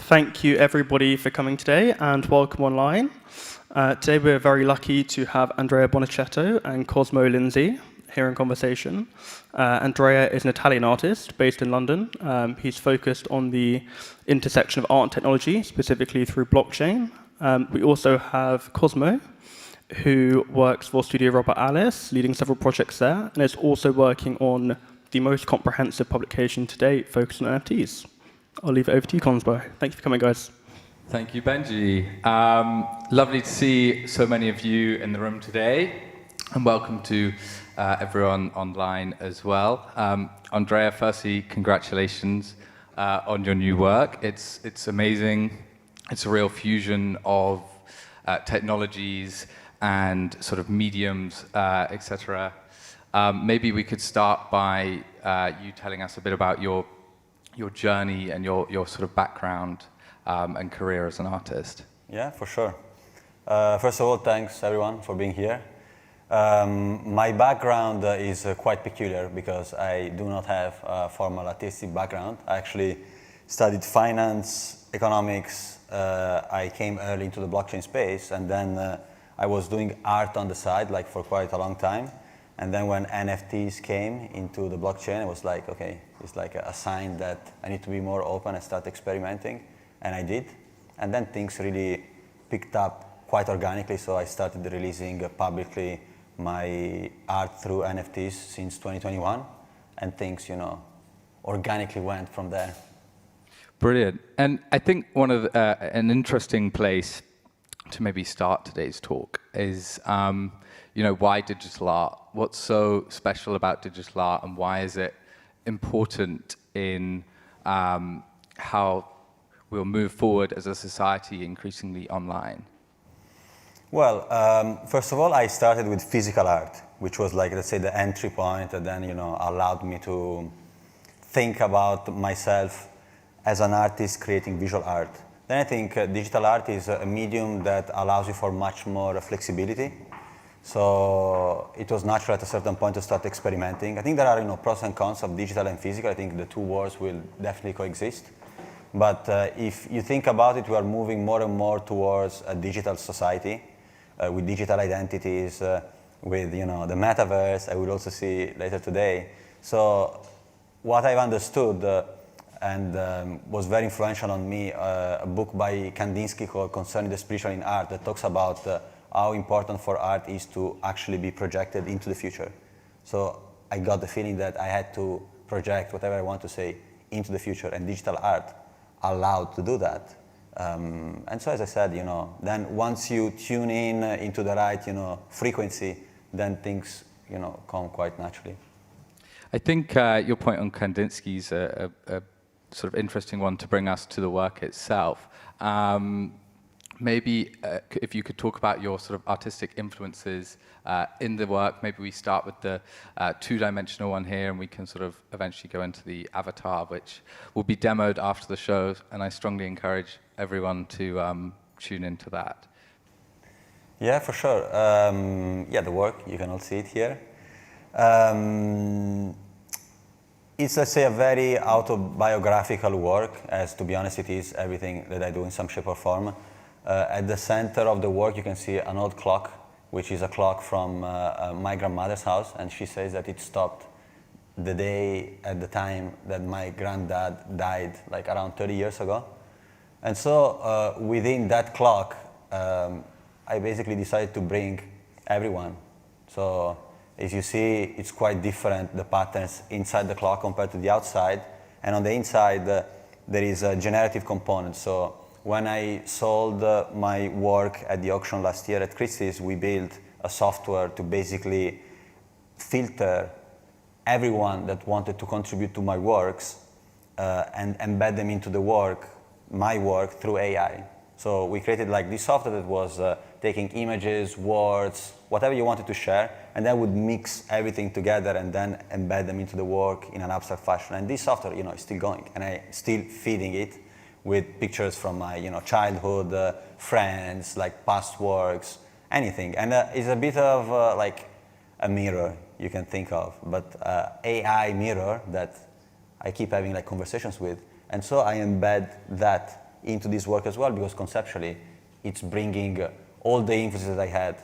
Thank you everybody for coming today and welcome online. Today we're very lucky to have Andrea Bonaceto and Cosmo Lindsay here in conversation. Andrea is an Italian artist based in London. He's focused on the intersection of art and technology, specifically through blockchain. We also have Cosmo, who works for Studio Robert Alice, leading several projects there, and is also working on the most comprehensive publication to date focused on NFTs. I'll leave it over to you, Cosmo. Thank you for coming, guys. Thank you, Benji. Lovely to see so many of you in the room today, and welcome to everyone online as well. Andrea, firstly, congratulations on your new work. It's amazing. It's a real fusion of technologies and sort of mediums, etc. Maybe we could start by you telling us a bit about your journey and your sort of background and career as an artist. Yeah, for sure. First of all, thanks everyone for being here. My background is quite peculiar because I do not have a formal artistic background. I actually studied finance, economics. I came early into the blockchain space, and then I was doing art on the side, like for quite a long time. And then when NFTs came into the blockchain, I was like, okay, it's like a sign that I need to be more open and start experimenting. And I did. And then things really picked up quite organically. So I started releasing publicly my art through NFTs since 2021. And things, organically went from there. Brilliant. And I think one of an interesting place to maybe start today's talk is, why digital art? What's so special about digital art, and why is it important in how we'll move forward as a society increasingly online? Well, first of all, I started with physical art, which was like, let's say, the entry point, and then, allowed me to think about myself as an artist creating visual art. Then I think digital art is a medium that allows you for much more flexibility. So it was natural at a certain point to start experimenting. I think there are pros and cons of digital and physical. I think the two worlds will definitely coexist. But if you think about it, we are moving more and more towards a digital society with digital identities, with the metaverse. I will also see later today. So what I've understood and was very influential on me, a book by Kandinsky called Concerning the Spiritual in Art that talks about how important for art is to actually be projected into the future. So I got the feeling that I had to project whatever I want to say into the future, and digital art allowed to do that. And so as I said, then once you tune in into the right, frequency, then things, come quite naturally. I think your point on Kandinsky's a sort of interesting one to bring us to the work itself. Maybe if you could talk about your sort of artistic influences in the work. Maybe we start with the two-dimensional one here, and we can sort of eventually go into the avatar, which will be demoed after the show, and I strongly encourage everyone to tune into that. Yeah, for sure. The work, you can all see it here. It's, let's say, a very autobiographical work, as to be honest, it is everything that I do in some shape or form. At the center of the work, you can see an old clock, which is a clock from my grandmother's house, and she says that it stopped the day at the time that my granddad died, like around 30 years ago. And so within that clock, I basically decided to bring everyone. So as you see, it's quite different, the patterns inside the clock compared to the outside. And on the inside, there is a generative component. So when I sold my work at the auction last year at Christie's, we built a software to basically filter everyone that wanted to contribute to my works and embed them into my work through AI. So we created like this software that was taking images, words, whatever you wanted to share, and then would mix everything together and then embed them into the work in an abstract fashion. And this software, is still going, and I'm still feeding it with pictures from my, childhood, friends, like past works, anything. And it's a bit of like a mirror you can think of, but AI mirror that I keep having like conversations with. And so I embed that into this work as well, because conceptually, it's bringing all the influences that I had,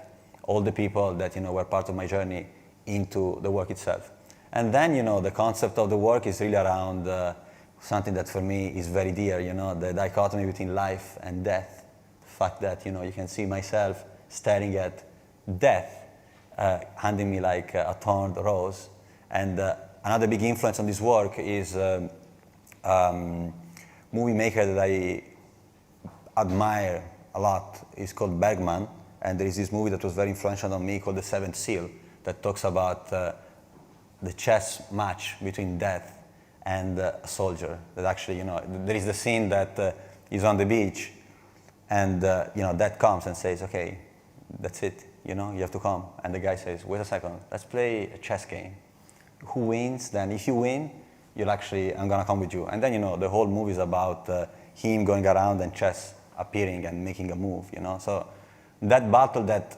all the people that were part of my journey into the work itself. And then the concept of the work is really around something that for me is very dear, the dichotomy between life and death. The fact that you can see myself staring at death, handing me like a thorned rose. And another big influence on this work is movie maker that I admire a lot is called Bergman, and there is this movie that was very influential on me called The Seventh Seal that talks about the chess match between death and a soldier. That actually, there is the scene that he's on the beach, and death comes and says, "Okay, that's it. You have to come." And the guy says, "Wait a second. Let's play a chess game. Who wins? Then, if you win, I'm gonna come with you." And then the whole movie is about him going around and chess appearing and making a move. So that battle that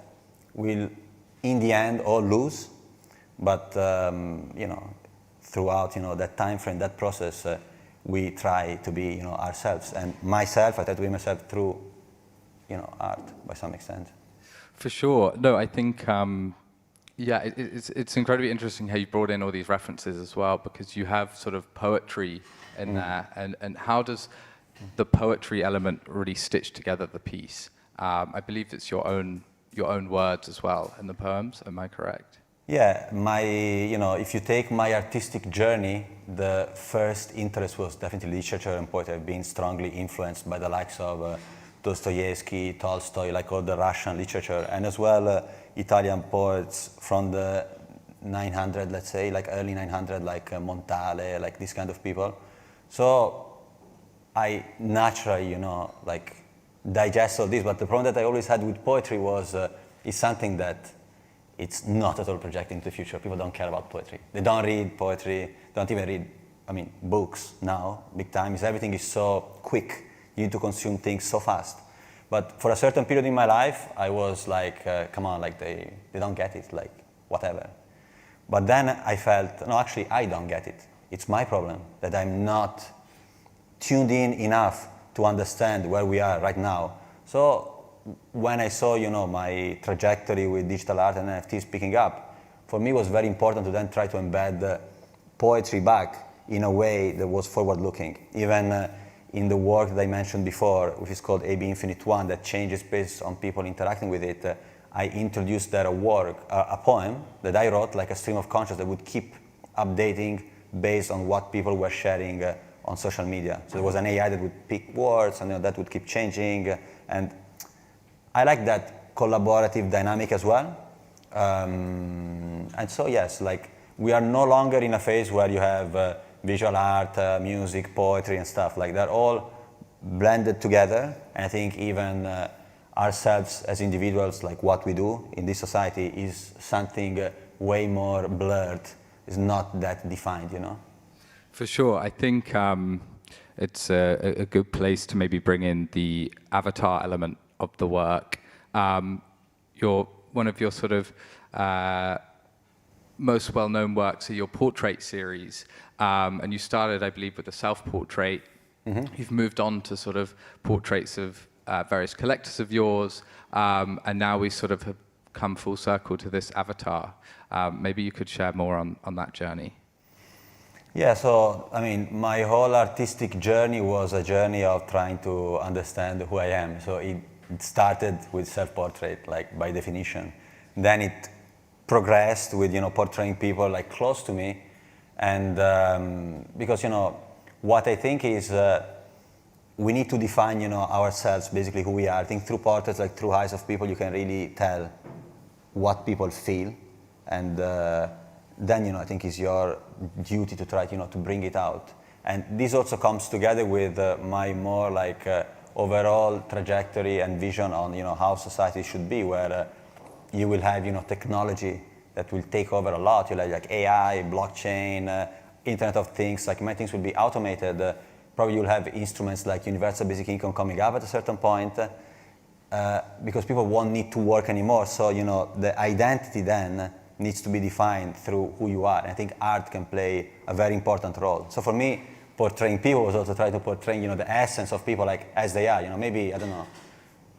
will, in the end, all lose, but throughout that time frame, that process, we try to be ourselves. And myself, I try to be myself through art by some extent. For sure. No, I think. It's incredibly interesting how you brought in all these references as well, because you have sort of poetry in there, and how does the poetry element really stitch together the piece? I believe it's your own words as well in the poems. Am I correct? Yeah, if you take my artistic journey, the first interest was definitely literature and poetry. I've been strongly influenced by the likes of Dostoevsky, Tolstoy, like all the Russian literature, and as well Italian poets from the 900, let's say, like early 900, like Montale, like these kind of people. So I naturally, like digest all this, but the problem that I always had with poetry was it's something that it's not at all projecting to the future. People don't care about poetry. They don't read poetry, don't even read, books now, big time. Everything is so quick. You need to consume things so fast. But for a certain period in my life, I was like, come on, like they don't get it, like whatever. But then I felt, no, actually I don't get it. It's my problem that I'm not tuned in enough to understand where we are right now. So when I saw, my trajectory with digital art and NFTs picking up, for me it was very important to then try to embed poetry back in a way that was forward-looking. Even in the work that I mentioned before, which is called AB Infinite One, that changes based on people interacting with it, I introduced there a poem that I wrote, like a stream of consciousness that would keep updating based on what people were sharing on social media. So there was an AI that would pick words, and that would keep changing. And I like that collaborative dynamic as well. And so yes, like we are no longer in a phase where you have visual art, music, poetry, and stuff. Like they're all blended together. And I think even ourselves as individuals, like what we do in this society, is something way more blurred. It's not that defined, For sure. I think it's a good place to maybe bring in the avatar element of the work. One of your sort of most well-known works are your portrait series, and you started, I believe, with a self-portrait. Mm-hmm. You've moved on to sort of portraits of various collectors of yours, and now we sort of have come full circle to this avatar. Maybe you could share more on that journey. Yeah, so, my whole artistic journey was a journey of trying to understand who I am. So it started with self-portrait, like by definition. Then it progressed with, portraying people like close to me. And because, what I think is we need to define, ourselves, basically who we are. I think through portraits, like through eyes of people, you can really tell what people feel. And then, I think it's your duty to try, to bring it out. And this also comes together with my more like overall trajectory and vision on, how society should be, where you will have, technology that will take over a lot. You'll have like AI, blockchain, Internet of Things, like many things will be automated. Probably you'll have instruments like universal basic income coming up at a certain point because people won't need to work anymore. So, the identity then needs to be defined through who you are. And I think art can play a very important role. So for me, portraying people was also trying to portray, the essence of people like as they are. Maybe, I don't know,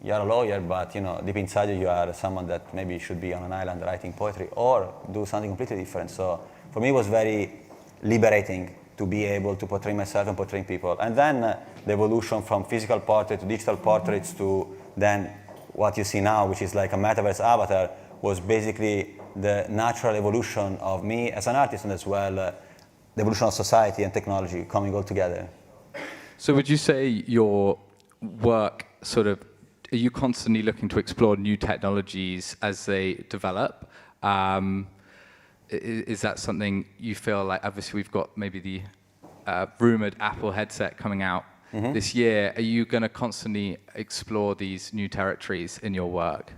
you're a lawyer, but deep inside you are someone that maybe should be on an island writing poetry or do something completely different. So for me, it was very liberating to be able to portray myself and portraying people. And then the evolution from physical portrait to digital portraits to then what you see now, which is like a metaverse avatar, was basically the natural evolution of me as an artist and as well the evolution of society and technology coming all together. So would you say your work are you constantly looking to explore new technologies as they develop? Is that something you feel like, obviously we've got maybe the rumored Apple headset coming out this year. Are you going to constantly explore these new territories in your work?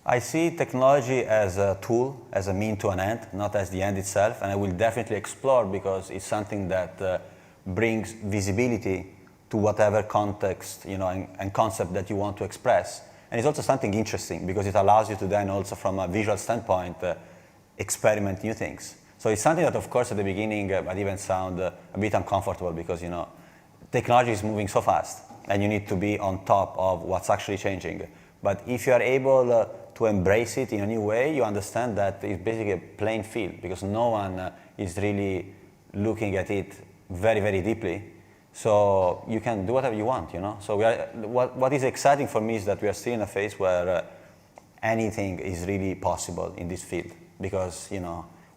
I see technology as a tool, as a mean to an end, not as the end itself, and I will definitely explore because it's something that brings visibility to whatever context, and concept that you want to express. And it's also something interesting because it allows you to then also from a visual standpoint experiment new things. So it's something that of course at the beginning might even sound a bit uncomfortable because technology is moving so fast and you need to be on top of what's actually changing. But if you are able to embrace it in a new way, you understand that it's basically a playing field because no one is really looking at it very, very deeply. So you can do whatever you want, So what is exciting for me is that we are still in a phase where anything is really possible in this field. Because,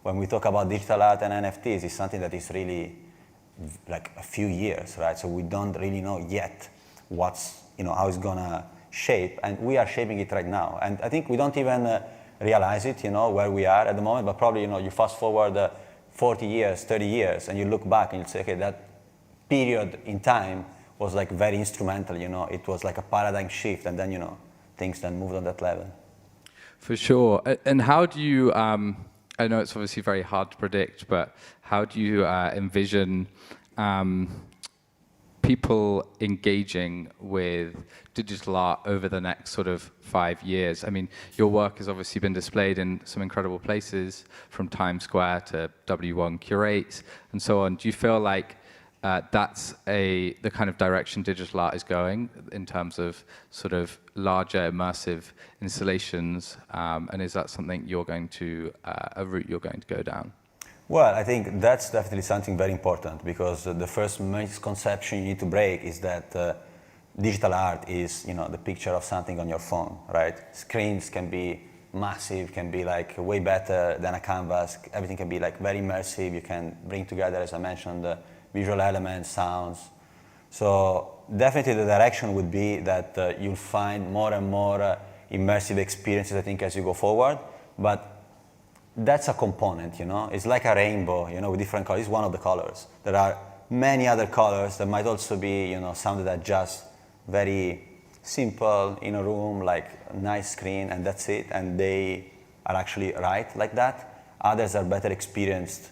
when we talk about digital art and NFTs, it's something that is really like a few years, right? So we don't really know yet what's, how it's gonna shape, and we are shaping it right now. And I think we don't even realize it, where we are at the moment, but probably, you fast forward 40 years, 30 years, and you look back and you say, okay, that period in time was like very instrumental, it was like a paradigm shift, and then, things then moved on that level. For sure. And how do you, I know it's obviously very hard to predict, but how do you envision people engaging with digital art over the next sort of 5 years? I mean, your work has obviously been displayed in some incredible places, from Times Square to W1 Curates and so on. Do you feel like that's the kind of direction digital art is going in terms of sort of larger immersive installations, and is that something you're going to, a route you're going to go down? Well, I think that's definitely something very important because the first misconception you need to break is that digital art is, the picture of something on your phone, right? Screens can be massive, can be like way better than a canvas. Everything can be like very immersive. You can bring together, as I mentioned, visual elements, sounds. So definitely the direction would be that you'll find more and more immersive experiences, I think, as you go forward. But that's a component, It's like a rainbow, with different colors. It's one of the colors. There are many other colors. There might also be, some that are just very simple in a room, like a nice screen, and that's it. And they are actually right like that. Others are better experienced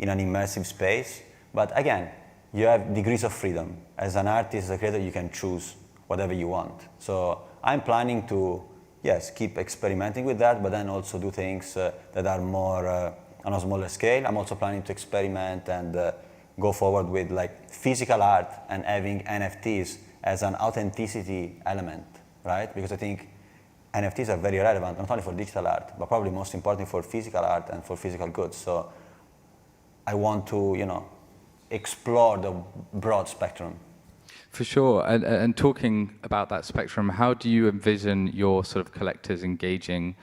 in an immersive space. But again, you have degrees of freedom. As an artist, as a creator, you can choose whatever you want. So I'm planning to, yes, keep experimenting with that, but then also do things that are more on a smaller scale. I'm also planning to experiment and go forward with like physical art and having NFTs as an authenticity element, right? Because I think NFTs are very relevant, not only for digital art, but probably most importantly for physical art and for physical goods. So I want to, explore the broad spectrum. For sure. And talking about that spectrum, how do you envision your sort of collectors engaging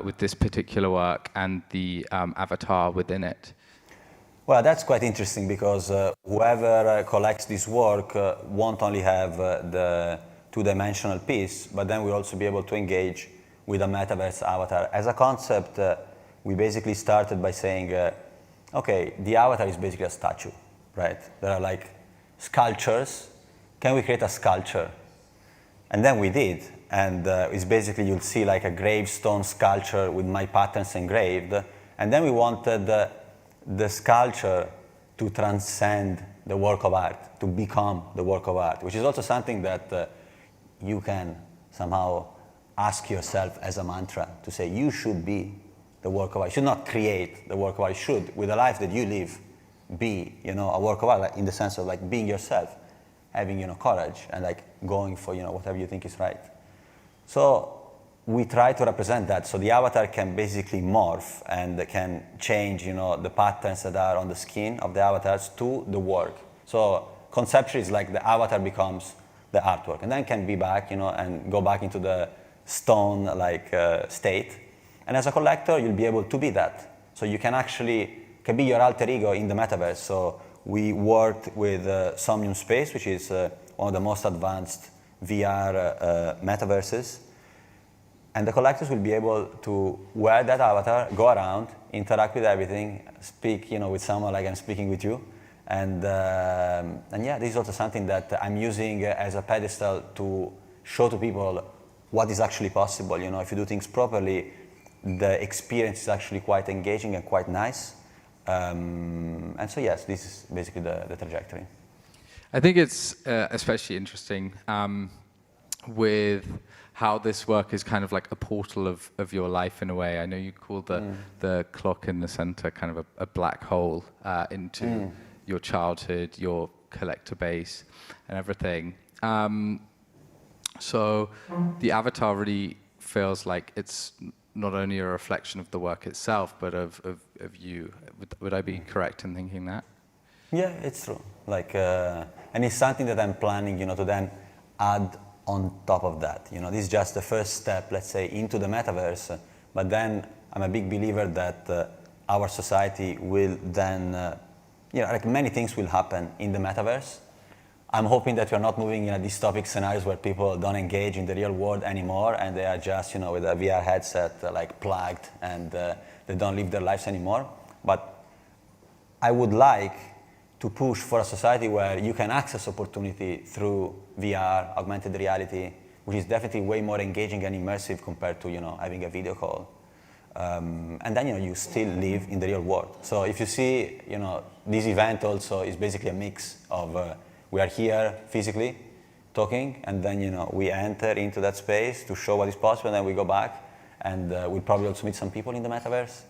with this particular work and the avatar within it? Well, that's quite interesting because whoever collects this work won't only have the two-dimensional piece, but then we'll also be able to engage with a metaverse avatar. As a concept, we basically started by saying, okay, the avatar is basically a statue, right? There are like sculptures. Can we create a sculpture? And then we did. And it's basically, you'll see like a gravestone sculpture with my patterns engraved. And then we wanted the sculpture to transcend the work of art, to become the work of art, which is also something that you can somehow ask yourself as a mantra, to say you should be the work of art. You should not create the work of art. You should, with the life that you live, be, a work of art, like in the sense of like being yourself, having, courage and like going for, whatever you think is right. So we try to represent that. So the avatar can basically morph and can change, the patterns that are on the skin of the avatars to the work. So conceptually, it's like the avatar becomes the artwork, and then can be back, and go back into the stone-like state. And as a collector, you'll be able to be that. So you can be your alter ego in the metaverse. So we worked with Somnium Space, which is one of the most advanced VR metaverses. And the collectors will be able to wear that avatar, go around, interact with everything, speak, with someone like I'm speaking with you. And yeah, this is also something that I'm using as a pedestal to show to people what is actually possible. If you do things properly, the experience is actually quite engaging and quite nice. And so yes, this is basically the trajectory. I think it's especially interesting with how this work is kind of like a portal of your life in a way. I know you call the clock in the center kind of a black hole into your childhood, your collector base, and everything. So the avatar really feels like it's not only a reflection of the work itself, but of you. Would I be correct in thinking that? Yeah, it's true. Like, and it's something that I'm planning, to then add on top of that. This is just the first step, let's say, into the metaverse. But then I'm a big believer that our society will then, like many things will happen in the metaverse. I'm hoping that we're not moving in a dystopic scenarios where people don't engage in the real world anymore and they are just, with a VR headset like plugged and they don't live their lives anymore. But I would like to push for a society where you can access opportunity through VR, augmented reality, which is definitely way more engaging and immersive compared to, having a video call. And then, you still live in the real world. So if you see, this event also is basically a mix of we are here physically talking, and then, we enter into that space to show what is possible, and then we go back, and we'll probably also meet some people in the metaverse.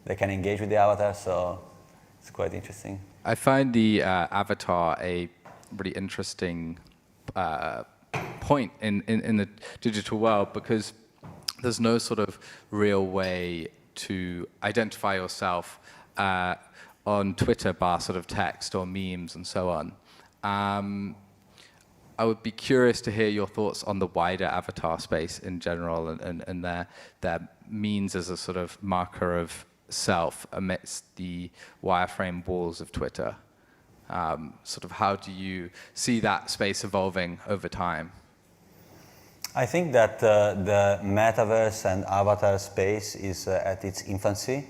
They can engage with the avatar, so it's quite interesting. I find the avatar a really interesting point in the digital world, because there's no sort of real way to identify yourself on Twitter bar sort of text or memes and so on. I would be curious to hear your thoughts on the wider avatar space in general and their means as a sort of marker of self amidst the wireframe walls of Twitter. Sort of how do you see that space evolving over time? I think that the metaverse and avatar space is at its infancy.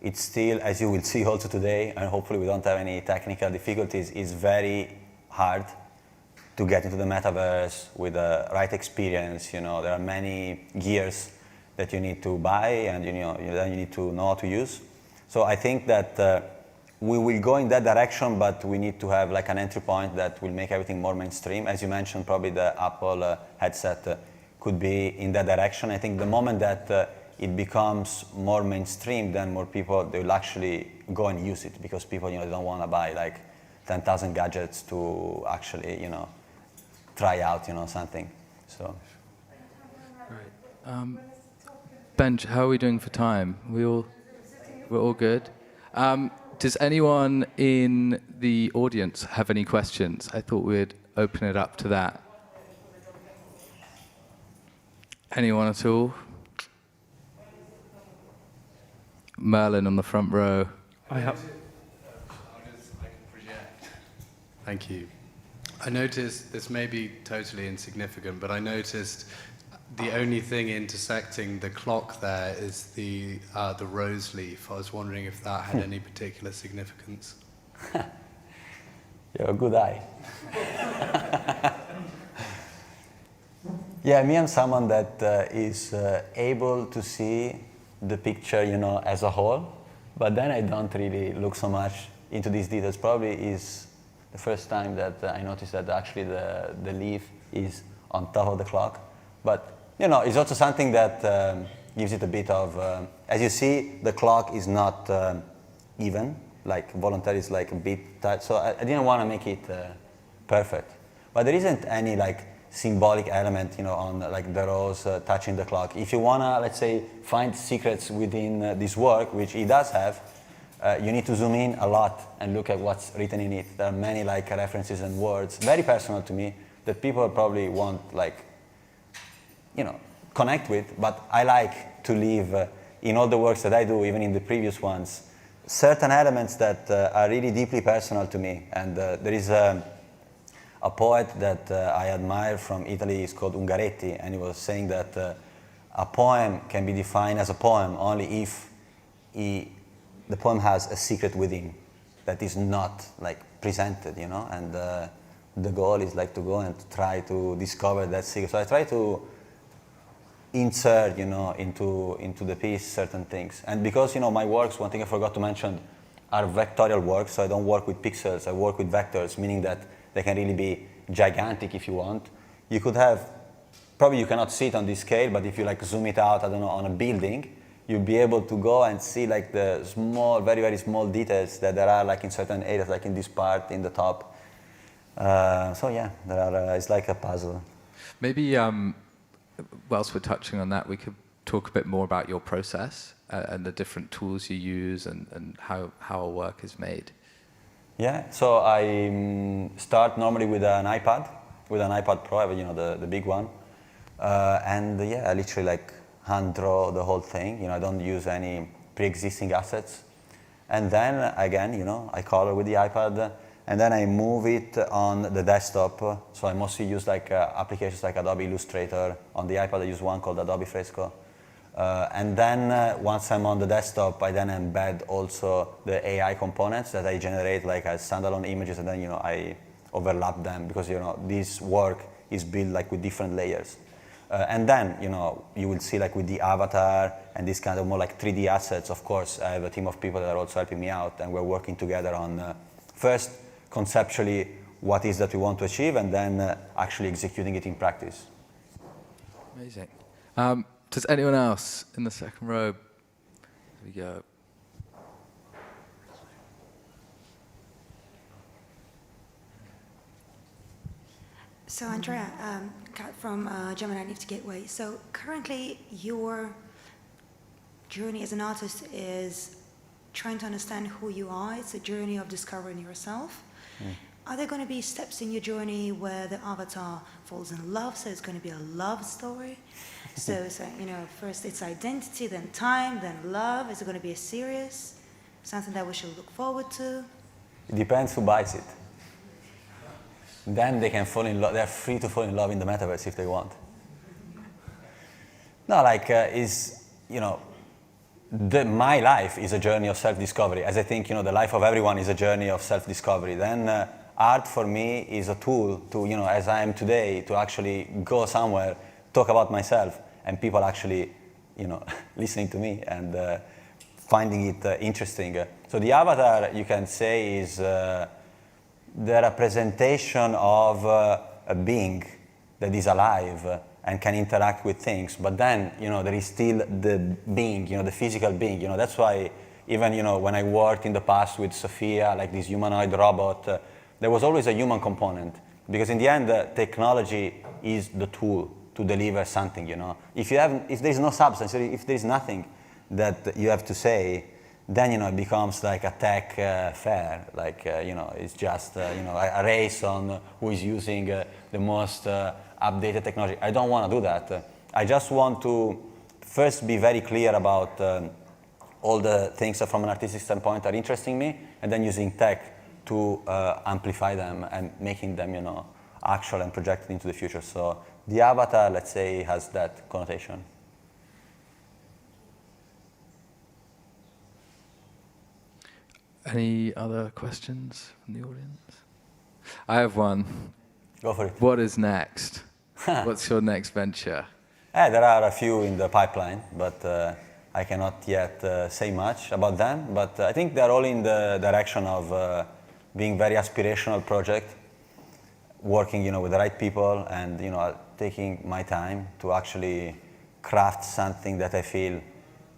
It's still, as you will see also today, and hopefully we don't have any technical difficulties, is very hard to get into the metaverse with the right experience. There are many gears that you need to buy, and then you need to know how to use. So I think that we will go in that direction, but we need to have like an entry point that will make everything more mainstream. As you mentioned, probably the Apple headset could be in that direction. I think the moment that it becomes more mainstream, then more people, they will actually go and use it, because people, they don't want to buy like 10,000 gadgets to actually, try out, something. So. Right. Benj, how are we doing for time? We're all good. Does anyone in the audience have any questions? I thought we'd open it up to that. Anyone at all? Merlin on the front row. I have. I can project. Thank you. I noticed, this may be totally insignificant, but I noticed the only thing intersecting the clock there is the rose leaf. I was wondering if that had any particular significance. You have a good eye. Yeah, me, I'm someone that is able to see the picture, as a whole, but then I don't really look so much into these details. Probably is the first time that I noticed that actually the leaf is on top of the clock. But, it's also something that gives it a bit of, as you see, the clock is not even. like voluntarily is like a bit tight. So I didn't want to make it perfect. But there isn't any like symbolic element, on like the rose touching the clock. If you wanna, let's say, find secrets within this work, which it does have, you need to zoom in a lot and look at what's written in it. There are many like references and words, very personal to me, that people probably won't like, connect with. But I like to leave in all the works that I do, even in the previous ones, certain elements that are really deeply personal to me. And there is a poet that I admire from Italy. Is called Ungaretti, and he was saying that a poem can be defined as a poem only if the poem has a secret within that is not like presented, and the goal is like to go and to try to discover that secret. So I try to insert, into the piece certain things. And because, my works, one thing I forgot to mention, are vectorial works, so I don't work with pixels, I work with vectors, meaning that they can really be gigantic if you want. You could have, probably you cannot see it on this scale, but if you like zoom it out, I don't know, on a building, you'll be able to go and see like the small, very, very small details that there are like in certain areas, like in this part, in the top. So yeah, there are, it's like a puzzle. Maybe whilst we're touching on that, we could talk a bit more about your process and the different tools you use and how our work is made. Yeah, so I start normally with an iPad Pro, I have, the big one. And yeah, I literally like hand draw the whole thing. I don't use any pre-existing assets. And then again, I color with the iPad, and then I move it on the desktop. So I mostly use like applications like Adobe Illustrator. On the iPad I use one called Adobe Fresco. And then once I'm on the desktop, I then embed also the AI components that I generate like as standalone images, and then I overlap them because this work is built like with different layers. And then you will see like with the avatar and this kind of more like 3D assets. Of course, I have a team of people that are also helping me out, and we're working together on first conceptually what is that we want to achieve, and then actually executing it in practice. Amazing. Does anyone else in the second row? Here we go. So Andrea, from Gemini Nifty Gateway. So currently your journey as an artist is trying to understand who you are. It's a journey of discovering yourself. Are there going to be steps in your journey where the avatar falls in love? So it's going to be a love story. So first it's identity, then time, then love. Is it going to be a series? Something that we should look forward to? It depends who buys it. Then they can fall in love. They're free to fall in love in the metaverse if they want. No, like my life is a journey of self-discovery, as I think the life of everyone is a journey of self-discovery. Then art for me is a tool to as I am today, to actually go somewhere, talk about myself, and people actually listening to me and finding it interesting. So the avatar, you can say, is the representation of a being that is alive and can interact with things. But then, there is still the being, the physical being. That's why even, when I worked in the past with Sophia, like this humanoid robot, there was always a human component. Because in the end, technology is the tool to deliver something, If there's no substance, if there's nothing that you have to say, then it becomes like a tech fair, like it's just a race on who is using the most updated technology. I don't want to do that. I just want to first be very clear about all the things that from an artistic standpoint are interesting me, and then using tech to amplify them and making them actual and projected into the future. So the avatar, let's say, has that connotation. Any other questions from the audience? I have one. Go for it. What is next? What's your next venture? There are a few in the pipeline, but I cannot yet say much about them. But I think they're all in the direction of being very aspirational project, working with the right people, and taking my time to actually craft something that I feel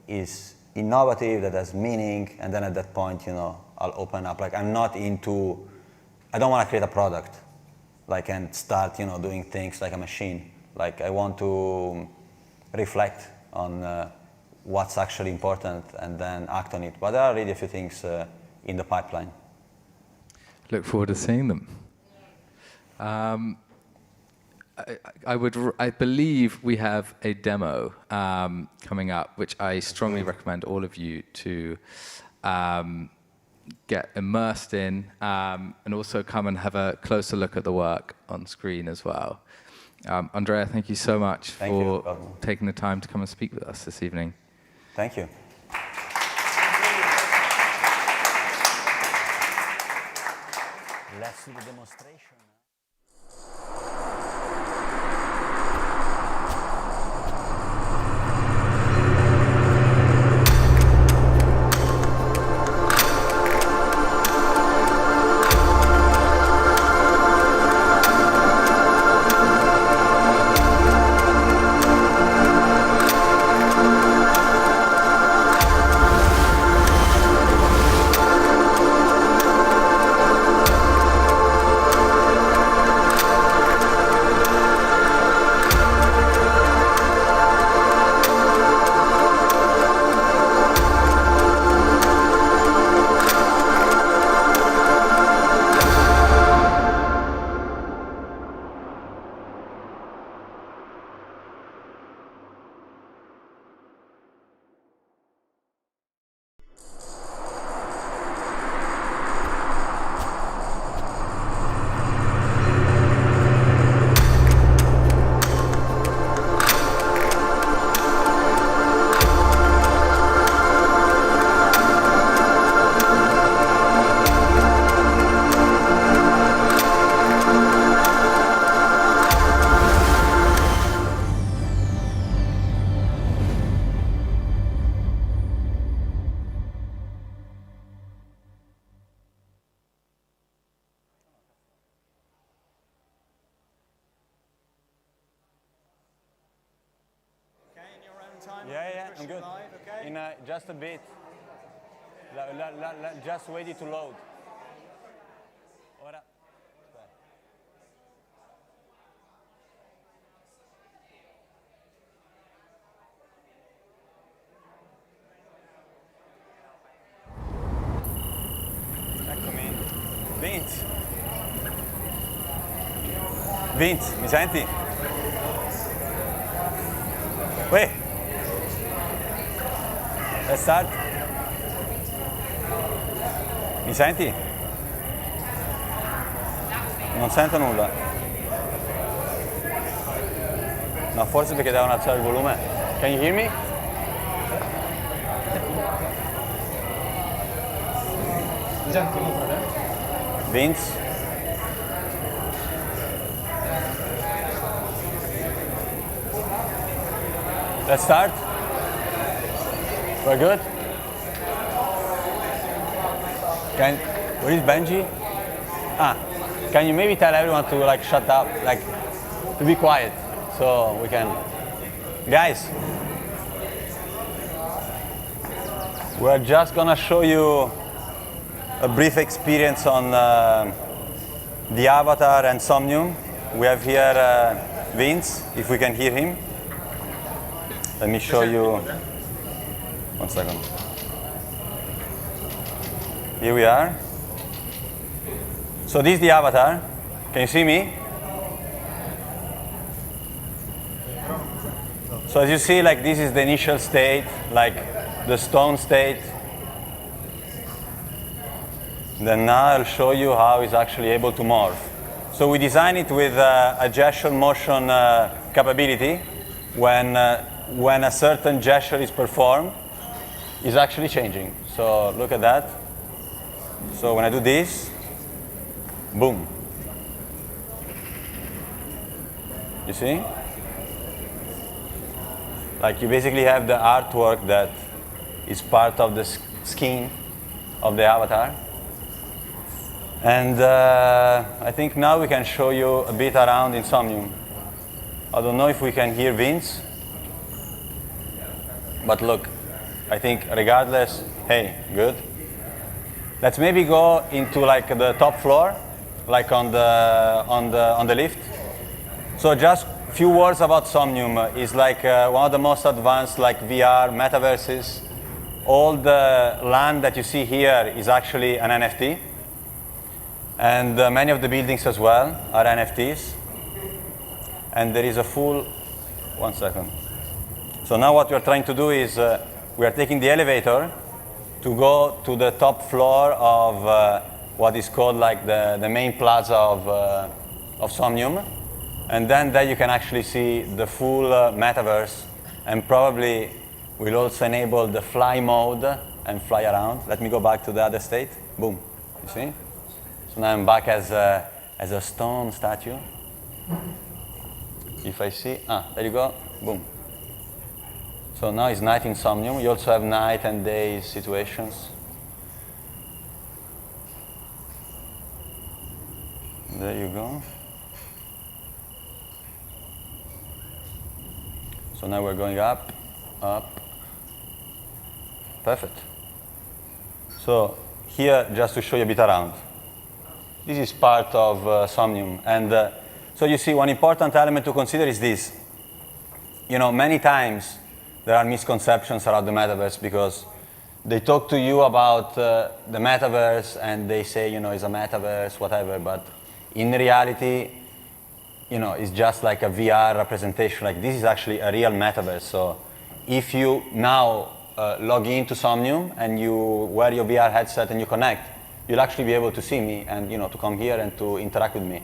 is innovative, that has meaning, and then at that point, I'll open up. Like, I don't want to create a product, like, and start, doing things like a machine. Like, I want to reflect on what's actually important and then act on it. But there are already a few things in the pipeline. Look forward to seeing them. I believe we have a demo coming up, which I strongly recommend all of you to get immersed in, and also come and have a closer look at the work on screen as well. Andrea, thank you so much for taking the time to come and speak with us this evening. Thank you. Let's do the demonstration. Yeah, I'm good. Live, okay? In just a bit. Just wait it to load. Ora. Eccomi. Vince, mi senti? Uè. Let's start. Mi senti? Non sento nulla. No, forse perché devono alzare il volume. Can you hear me? Vince? Let's start. We're good? Where is Benji? Can you maybe tell everyone to like shut up, like to be quiet, so we can... Guys, we're just gonna show you a brief experience on the Avatar and Somnium. We have here Vince, if we can hear him. Let me show you. 1 second. Here we are. So this is the Avatar. Can you see me? So as you see, like this is the initial state, like the stone state. Then now I'll show you how it's actually able to morph. So we design it with a gesture motion capability. When a certain gesture is performed, it's actually changing. So look at that. So when I do this, boom. You see? Like you basically have the artwork that is part of the skin of the avatar. And I think now we can show you a bit around in Somnium. I don't know if we can hear Vince, but look, I think regardless, hey, good. Let's maybe go into like the top floor, like on the lift. So just a few words about Somnium. It's like one of the most advanced like VR metaverses. All the land that you see here is actually an NFT. And many of the buildings as well are NFTs. And there is a full, 1 second. So now what we are trying to do is we are taking the elevator to go to the top floor of what is called like the main plaza of Somnium. And then there you can actually see the full metaverse, and probably we'll also enable the fly mode and fly around. Let me go back to the other state. Boom. You see? So now I'm back as a stone statue. If I see, there you go. Boom. So now it's night in Somnium. You also have night and day situations. There you go. So now we're going up, up. Perfect. So here, just to show you a bit around. This is part of Somnium. And so you see, one important element to consider is this. You know, many times there are misconceptions around the metaverse because they talk to you about the metaverse and they say, you know, it's a metaverse, whatever. But in reality, you know, it's just like a VR representation. Like this is actually a real metaverse. So if you now log into Somnium and you wear your VR headset and you connect, you'll actually be able to see me and, you know, to come here and to interact with me.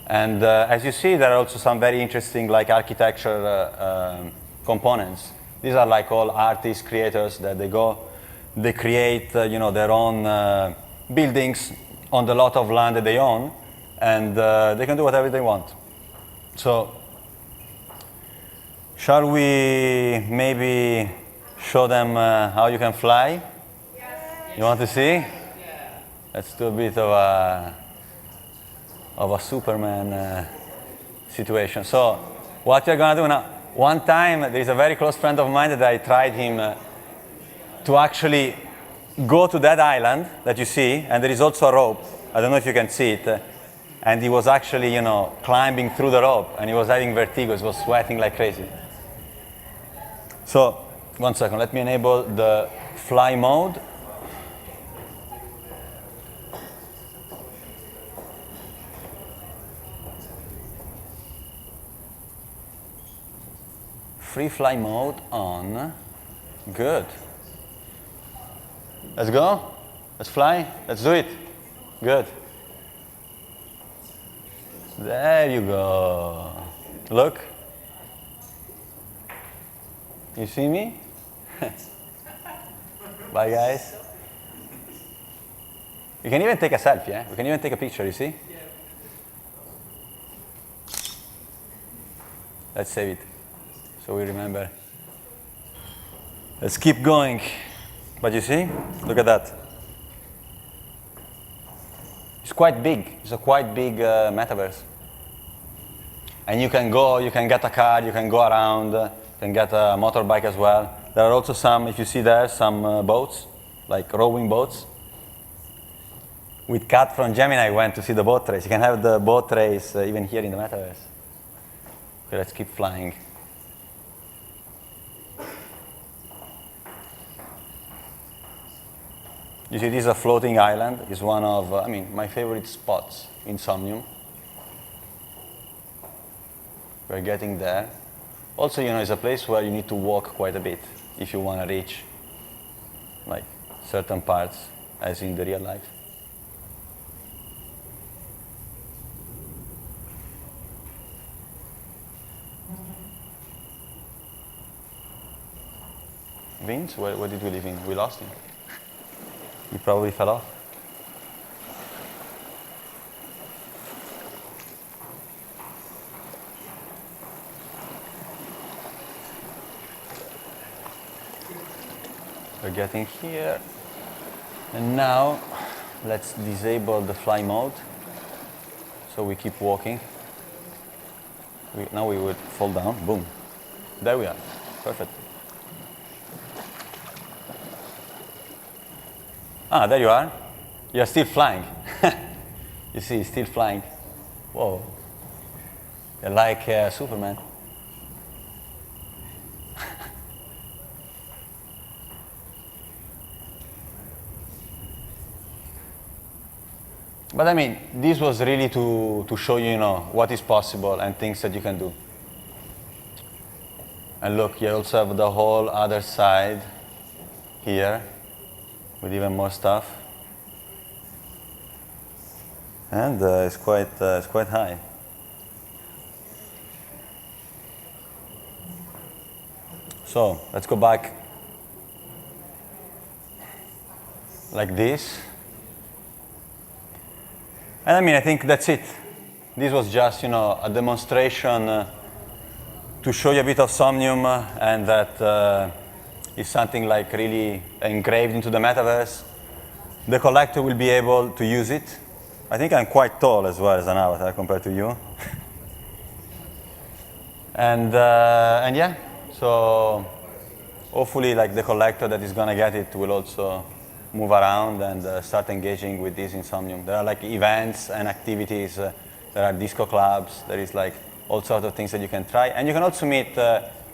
And as you see, there are also some very interesting like architecture components. These are like all artists, creators that they create, you know, their own buildings on the lot of land that they own, and they can do whatever they want. So, shall we maybe show them how you can fly? Yes. You want to see? Yeah. Let's do a bit of a Superman situation. So, what you're gonna do now? One time, there is a very close friend of mine that I tried him to actually go to that island that you see, and there is also a rope. I don't know if you can see it. And he was actually, you know, climbing through the rope, and he was having vertigo. He was sweating like crazy. So, 1 second. Let me enable the fly mode. Free fly mode on. Good. Let's go. Let's fly. Let's do it. Good. There you go. Look. You see me? Bye, guys. You can even take a selfie, eh? We can even take a picture, you see? Let's save it so we remember. Let's keep going. But you see? Look at that. It's quite big. It's a quite big metaverse. And you can go, you can get a car, you can go around, you can get a motorbike as well. There are also some, if you see there, some boats, like rowing boats. With Kat from Gemini, I went to see the boat race. You can have the boat race even here in the metaverse. Okay, let's keep flying. You see, this is a floating island. It's one of, my favorite spots in Somnium. We're getting there. Also, you know, it's a place where you need to walk quite a bit if you want to reach, like, certain parts, as in the real life. Vince, where did we leave him? We lost him. He probably fell off. We're getting here. And now, let's disable the fly mode. So we keep walking. Now we would fall down. Boom. There we are. Perfect. Ah, there you are. You're still flying. You see, still flying. Whoa. You're like Superman. But I mean, this was really to show you, what is possible and things that you can do. And look, you also have the whole other side here with even more stuff. And it's quite high. So let's go back like this. And I mean, I think that's it. This was just, a demonstration to show you a bit of Somnium and that is something like really engraved into the metaverse. The collector will be able to use it. I think I'm quite tall as well as an avatar compared to you. and yeah, so hopefully like the collector that is gonna get it will also move around and start engaging with this in Somnium. There are like events and activities, there are disco clubs, there is like all sorts of things that you can try. And you can also meet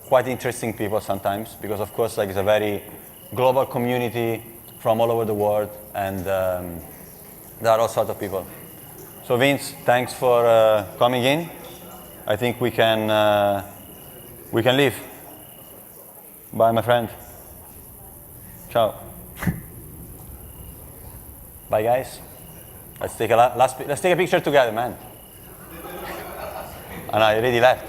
quite interesting people sometimes, because of course like it's a very global community from all over the world, and there are all sorts of people. So Vince, thanks for coming in. I think we can leave. Bye, my friend. Ciao. Bye, guys. Let's take a picture together, man. And I already left.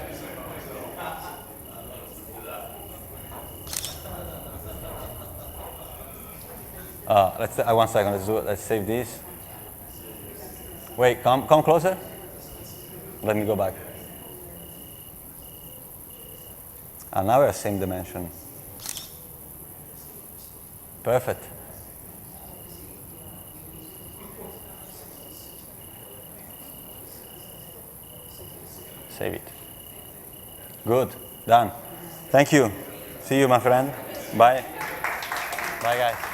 One second. Let's save this. Wait, come closer. Let me go back. And now we're same dimension. Perfect. Save it. Good. Done. Thank you. See you, my friend. Bye. Bye, guys.